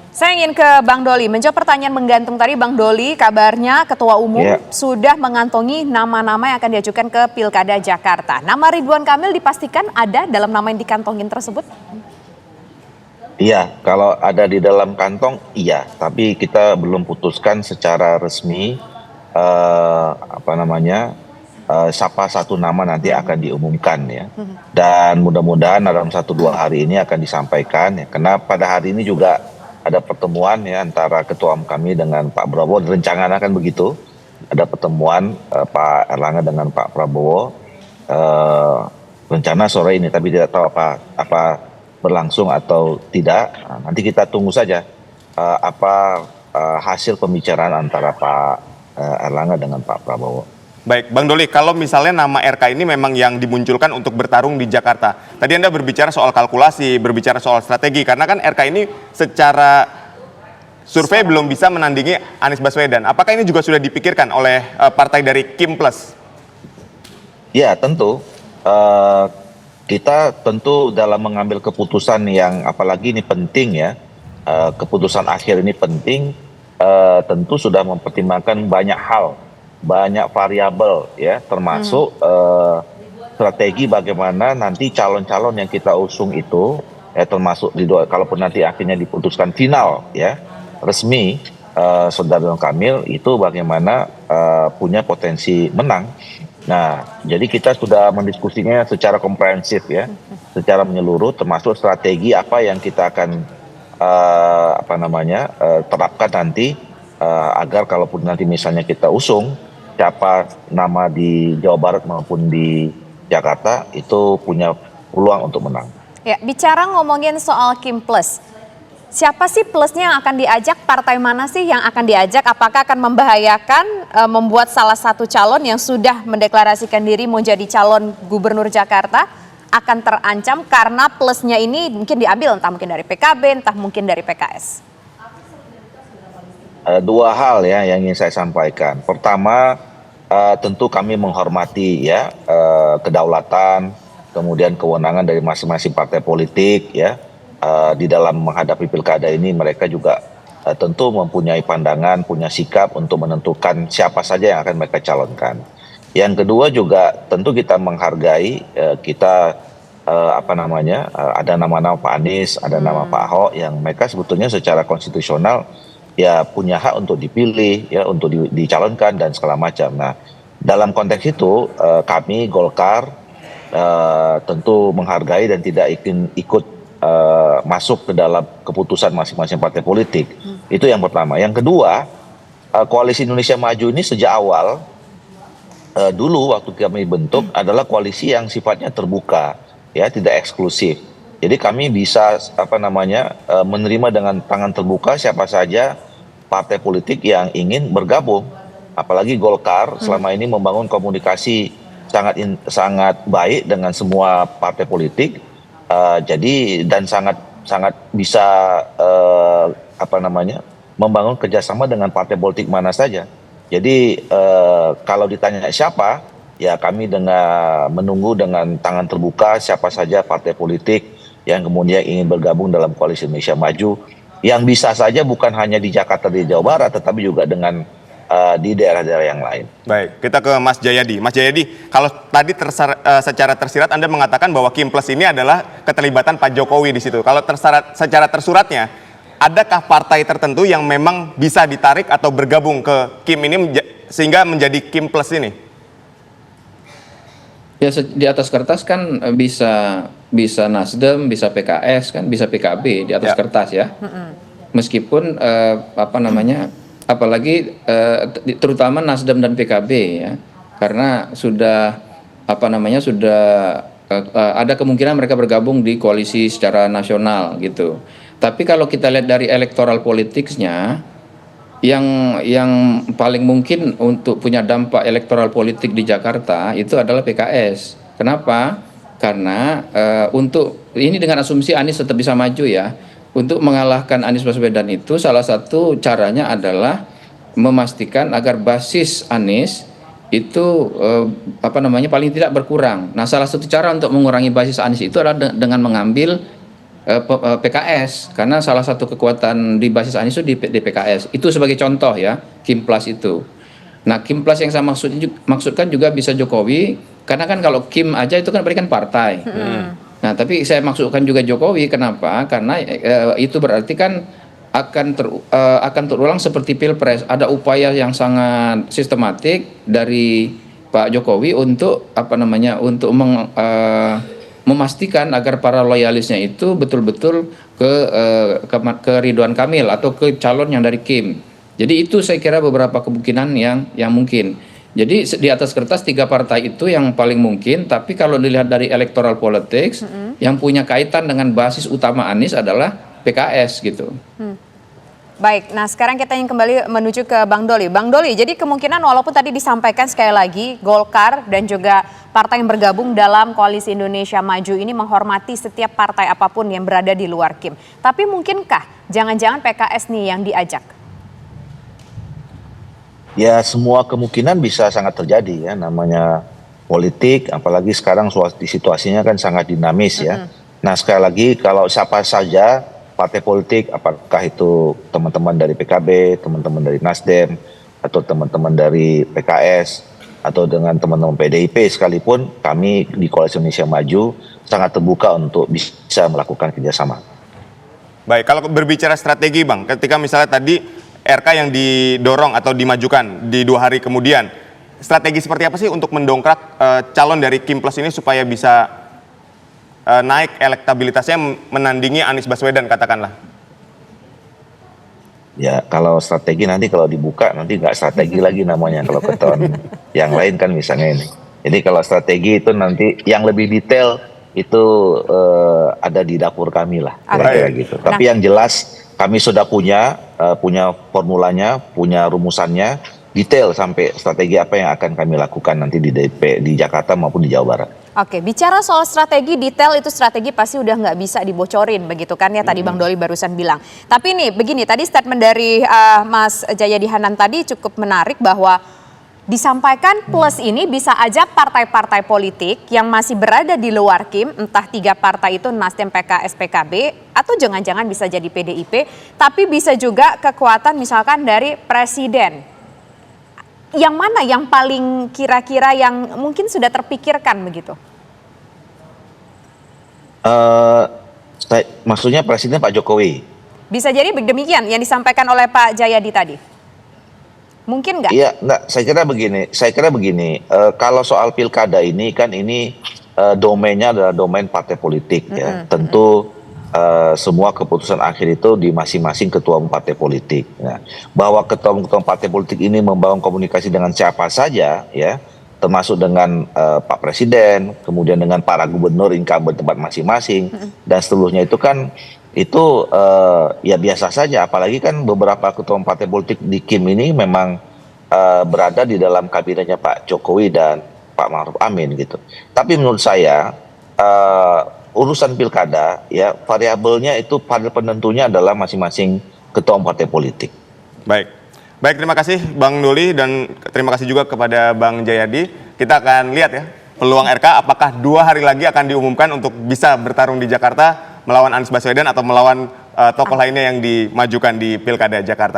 Saya ingin ke Bang Doli. Menjawab pertanyaan menggantung tadi, Bang Doli, kabarnya Ketua Umum sudah mengantongi nama-nama yang akan diajukan ke Pilkada Jakarta. Nama Ridwan Kamil dipastikan ada dalam nama yang dikantongin tersebut? Iya, kalau ada di dalam kantong, iya. Tapi kita belum putuskan secara resmi siapa satu nama nanti akan diumumkan ya. Dan mudah-mudahan dalam 1-2 hari ini akan disampaikan ya. Karena pada hari ini juga ada pertemuan ya antara ketua umum kami dengan Pak Prabowo. Rencana kan begitu. Ada pertemuan Pak Erlangga dengan Pak Prabowo. Rencana sore ini, tapi tidak tahu apa berlangsung atau tidak. Nanti kita tunggu saja hasil pembicaraan antara Pak Erlangga dengan Pak Prabowo. Baik, Bang Doli, kalau misalnya nama RK ini memang yang dimunculkan untuk bertarung di Jakarta. Tadi Anda berbicara soal kalkulasi, berbicara soal strategi, karena kan RK ini secara survei belum bisa menandingi Anies Baswedan. Apakah ini juga sudah dipikirkan oleh partai dari Kim Plus? Ya, tentu. Kita tentu dalam mengambil keputusan yang apalagi ini penting ya, keputusan akhir ini penting, tentu sudah mempertimbangkan banyak hal, banyak variabel ya, termasuk strategi bagaimana nanti calon-calon yang kita usung itu, ya termasuk kalaupun nanti akhirnya diputuskan final ya, resmi, Saudara Ridwan Kamil itu bagaimana punya potensi menang. Nah, jadi kita sudah mendiskusinya secara komprehensif ya, secara menyeluruh, termasuk strategi apa yang kita akan terapkan nanti agar kalaupun nanti misalnya kita usung siapa nama di Jawa Barat maupun di Jakarta itu punya peluang untuk menang. Ya, bicara ngomongin soal Kim Plus. Siapa sih plusnya yang akan diajak? Partai mana sih yang akan diajak? Apakah akan membahayakan membuat salah satu calon yang sudah mendeklarasikan diri mau jadi calon gubernur Jakarta akan terancam karena plusnya ini mungkin diambil entah mungkin dari PKB, entah mungkin dari PKS? Dua hal ya yang ingin saya sampaikan. Pertama, tentu kami menghormati ya kedaulatan, kemudian kewenangan dari masing-masing partai politik ya. Di dalam menghadapi pilkada ini mereka juga tentu mempunyai pandangan, punya sikap untuk menentukan siapa saja yang akan mereka calonkan. Yang kedua juga tentu kita menghargai ada nama-nama Pak Anies, ada nama Pak Ahok yang mereka sebetulnya secara konstitusional ya punya hak untuk dipilih ya, untuk dicalonkan dan segala macam. Nah, dalam konteks itu kami Golkar tentu menghargai dan tidak ingin ikut masuk ke dalam keputusan masing-masing partai politik. Itu yang pertama. Yang kedua, Koalisi Indonesia Maju ini sejak awal dulu waktu kami bentuk adalah koalisi yang sifatnya terbuka, ya tidak eksklusif. Jadi kami bisa menerima dengan tangan terbuka siapa saja partai politik yang ingin bergabung. Apalagi Golkar selama ini membangun komunikasi sangat baik dengan semua partai politik. Jadi dan sangat bisa membangun kerjasama dengan partai politik mana saja. Jadi kalau ditanya siapa, ya kami menunggu dengan tangan terbuka siapa saja partai politik yang kemudian ingin bergabung dalam Koalisi Indonesia Maju, yang bisa saja bukan hanya di Jakarta, di Jawa Barat, tetapi juga dengan di daerah-daerah yang lain. Baik, kita ke Mas Jayadi. Mas Jayadi, kalau tadi secara tersirat Anda mengatakan bahwa Kim Plus ini adalah keterlibatan Pak Jokowi di situ. Kalau secara tersuratnya, adakah partai tertentu yang memang bisa ditarik atau bergabung ke Kim ini sehingga menjadi Kim Plus ini? Ya di atas kertas kan bisa Nasdem, bisa PKS kan, bisa PKB di atas kertas ya. Meskipun apalagi terutama Nasdem dan PKB ya, karena sudah ada kemungkinan mereka bergabung di koalisi secara nasional gitu. Tapi kalau kita lihat dari electoral politicsnya, yang paling mungkin untuk punya dampak elektoral politik di Jakarta itu adalah PKS. Kenapa? Karena untuk ini dengan asumsi Anies tetap bisa maju ya. Untuk mengalahkan Anies Baswedan itu salah satu caranya adalah memastikan agar basis Anies itu paling tidak berkurang. Nah, salah satu cara untuk mengurangi basis Anies itu adalah dengan mengambil PKS, karena salah satu kekuatan di basis Anies itu di PKS. Itu sebagai contoh ya, Kim Plus itu. Nah, Kim Plus yang saya maksudkan juga bisa Jokowi, karena kan kalau Kim aja itu kan berikan partai. Nah, tapi saya maksudkan juga Jokowi, kenapa? Karena itu berarti kan akan terulang seperti Pilpres. Ada upaya yang sangat sistematik dari Pak Jokowi untuk untuk memastikan agar para loyalisnya itu betul-betul ke Ridwan Kamil atau ke calon yang dari Kim. Jadi itu saya kira beberapa kemungkinan yang mungkin. Jadi di atas kertas 3 partai itu yang paling mungkin, tapi kalau dilihat dari electoral politics, yang punya kaitan dengan basis utama Anies adalah PKS gitu. Baik, nah sekarang kita ingin kembali menuju ke Bang Doli. Bang Doli, jadi kemungkinan walaupun tadi disampaikan sekali lagi Golkar dan juga partai yang bergabung dalam Koalisi Indonesia Maju ini menghormati setiap partai apapun yang berada di luar Kim. Tapi mungkinkah jangan-jangan PKS nih yang diajak? Ya, semua kemungkinan bisa sangat terjadi ya, namanya politik, apalagi sekarang situasinya kan sangat dinamis ya. Nah, sekali lagi kalau siapa saja partai politik, apakah itu teman-teman dari PKB, teman-teman dari Nasdem, atau teman-teman dari PKS, atau dengan teman-teman PDIP sekalipun, kami di Koalisi Indonesia Maju sangat terbuka untuk bisa melakukan kerjasama. Baik, kalau berbicara strategi Bang, ketika misalnya tadi RK yang didorong atau dimajukan di 2 hari kemudian, strategi seperti apa sih untuk mendongkrak calon dari Kim Plus ini supaya bisa naik elektabilitasnya menandingi Anies Baswedan katakanlah? Ya, kalau strategi nanti kalau dibuka nanti nggak strategi lagi namanya kalau ke tahun yang lain kan misalnya ini. Jadi kalau strategi itu nanti yang lebih detail itu ada di dapur kami lah, kira-kira gitu. Tapi yang jelas kami sudah punya formulanya, punya rumusannya, detail sampai strategi apa yang akan kami lakukan nanti di Jakarta maupun di Jawa Barat. Oke, bicara soal strategi detail itu strategi pasti udah nggak bisa dibocorin begitu kan ya tadi Bang Doli barusan bilang. Tapi nih begini, tadi statement dari Mas Jayadi Hanan tadi cukup menarik bahwa disampaikan plus ini bisa ajak partai-partai politik yang masih berada di luar Kim, entah 3 partai itu Nasdem, PKS, PKB, atau jangan-jangan bisa jadi PDIP, tapi bisa juga kekuatan misalkan dari Presiden. Yang mana yang paling kira-kira yang mungkin sudah terpikirkan begitu? Maksudnya Presiden Pak Jokowi? Bisa jadi demikian yang disampaikan oleh Pak Jayadi tadi. Mungkin nggak? Iya, enggak. Saya kira begini. Kalau soal pilkada ini kan domainnya adalah domain partai politik ya. Tentu semua keputusan akhir itu di masing-masing ketua umum partai politik. Nah, bahwa ketua umum partai politik ini membangun komunikasi dengan siapa saja ya, termasuk dengan Pak Presiden, kemudian dengan para gubernur incumbent tempat masing-masing dan seterusnya itu kan ya biasa saja. Apalagi kan beberapa ketua umum partai politik di Kim ini memang berada di dalam kabinetnya Pak Jokowi dan Pak Ma'ruf Amin gitu. Tapi menurut saya urusan pilkada ya variabelnya itu pada penentunya adalah masing-masing ketua umum partai politik. Baik, terima kasih Bang Doli dan terima kasih juga kepada Bang Jayadi. Kita akan lihat ya peluang RK apakah 2 hari lagi akan diumumkan untuk bisa bertarung di Jakarta melawan Anies Baswedan atau melawan tokoh lainnya yang dimajukan di Pilkada Jakarta.